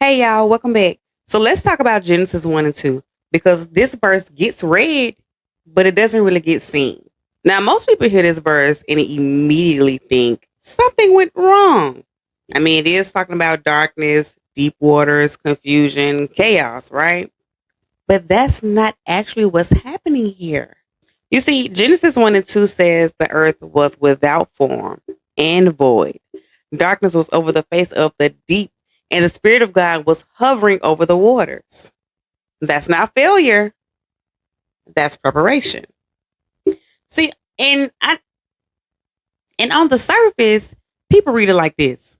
Hey y'all, welcome back. So let's talk about Genesis 1 and 2 because this verse gets read, but it doesn't really get seen. Now, most people hear this verse and immediately think something went wrong. I mean, it is talking about darkness, deep waters, confusion, chaos, right? But that's not actually what's happening here. You see, Genesis 1 and 2 says the earth was without form and void. Darkness was over the face of the deep, and the Spirit of God was hovering over the waters. That's not failure, that's preparation. See, and on the surface, people read it like this.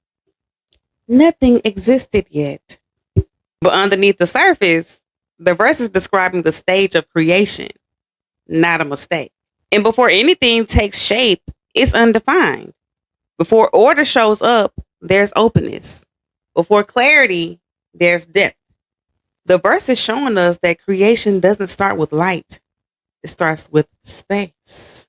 Nothing existed yet. But underneath the surface, the verse is describing the stage of creation, not a mistake. And before anything takes shape, it's undefined. Before order shows up, there's openness. Before clarity, there's depth. The verse is showing us that creation doesn't start with light. It starts with space.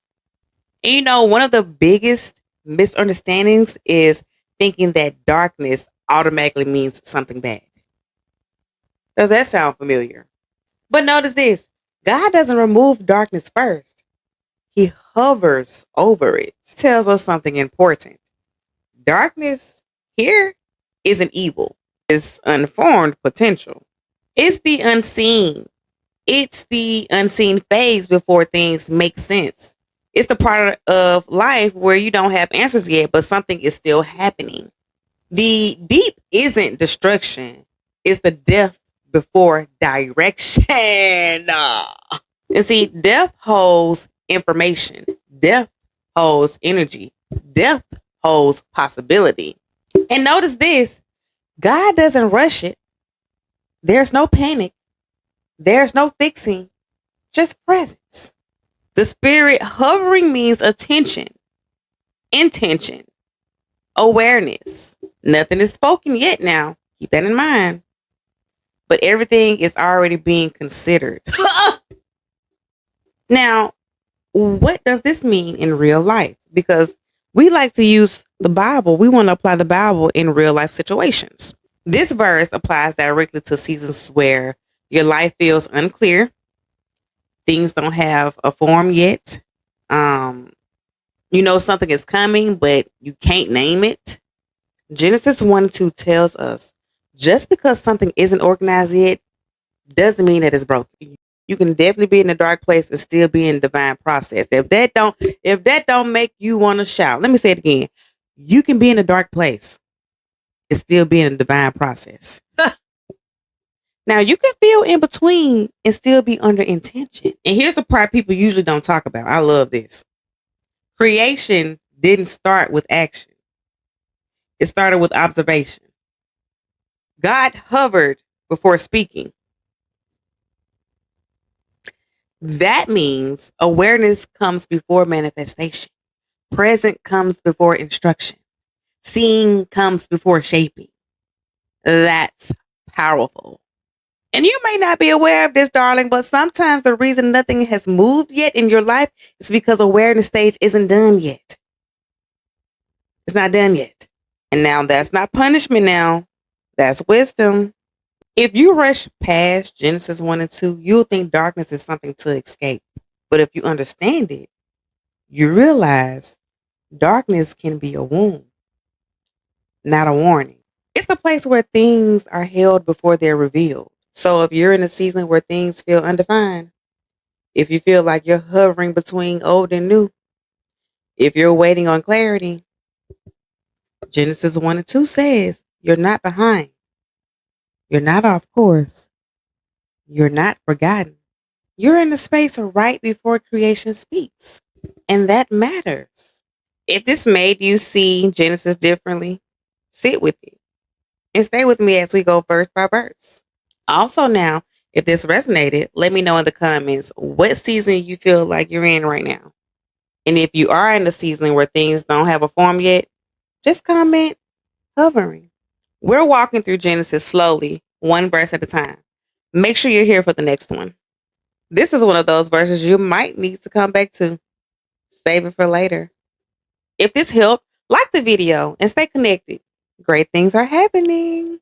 And one of the biggest misunderstandings is thinking that darkness automatically means something bad. Does that sound familiar? But notice this. God doesn't remove darkness first. He hovers over it. This tells us something important. Darkness here isn't evil. It's unformed potential. It's the unseen. It's the unseen phase before things make sense. It's the part of life where you don't have answers yet, but something is still happening. The deep isn't destruction. It's the death before direction. And see, death holds information. Death holds energy. Death holds possibility. And notice this, God doesn't rush it. There's no panic. There's no fixing, just presence. The Spirit hovering means attention, intention, awareness. Nothing is spoken yet now. Keep that in mind. But everything is already being considered. Now, what does this mean in real life? Because we like to use the Bible. We want to apply the Bible in real life situations. This verse applies directly to seasons where your life feels unclear. Things don't have a form yet. Something is coming, but you can't name it. Genesis 1 and 2 tells us just because something isn't organized yet doesn't mean that it's broken. You can definitely be in a dark place and still be in divine process. If that don't make you want to shout, let me say it again. You can be in a dark place and still be in a divine process. Now you can feel in between and still be under intention. And here's the part people usually don't talk about. I love this. Creation didn't start with action. It started with observation. God hovered before speaking. That means awareness comes before manifestation. Present comes before instruction. Seeing comes before shaping. That's powerful. And you may not be aware of this, darling, but sometimes the reason nothing has moved yet in your life is because awareness stage isn't done yet. It's not done yet. And now that's not punishment now. That's wisdom. If you rush past Genesis 1 and 2, you'll think darkness is something to escape. But if you understand it, you realize darkness can be a wound, not a warning. It's the place where things are held before they're revealed. So if you're in a season where things feel undefined, if you feel like you're hovering between old and new, if you're waiting on clarity, Genesis 1 and 2 says you're not behind. You're not off course. You're not forgotten. You're in the space right before creation speaks. And that matters. If this made you see Genesis differently, sit with it and stay with me as we go verse by verse. Also now, if this resonated, let me know in the comments what season you feel like you're in right now. And if you are in a season where things don't have a form yet, just comment hovering. We're walking through Genesis slowly, one verse at a time. Make sure you're here for the next one. This is one of those verses you might need to come back to. Save it for later. If this helped, like the video and stay connected. Great things are happening.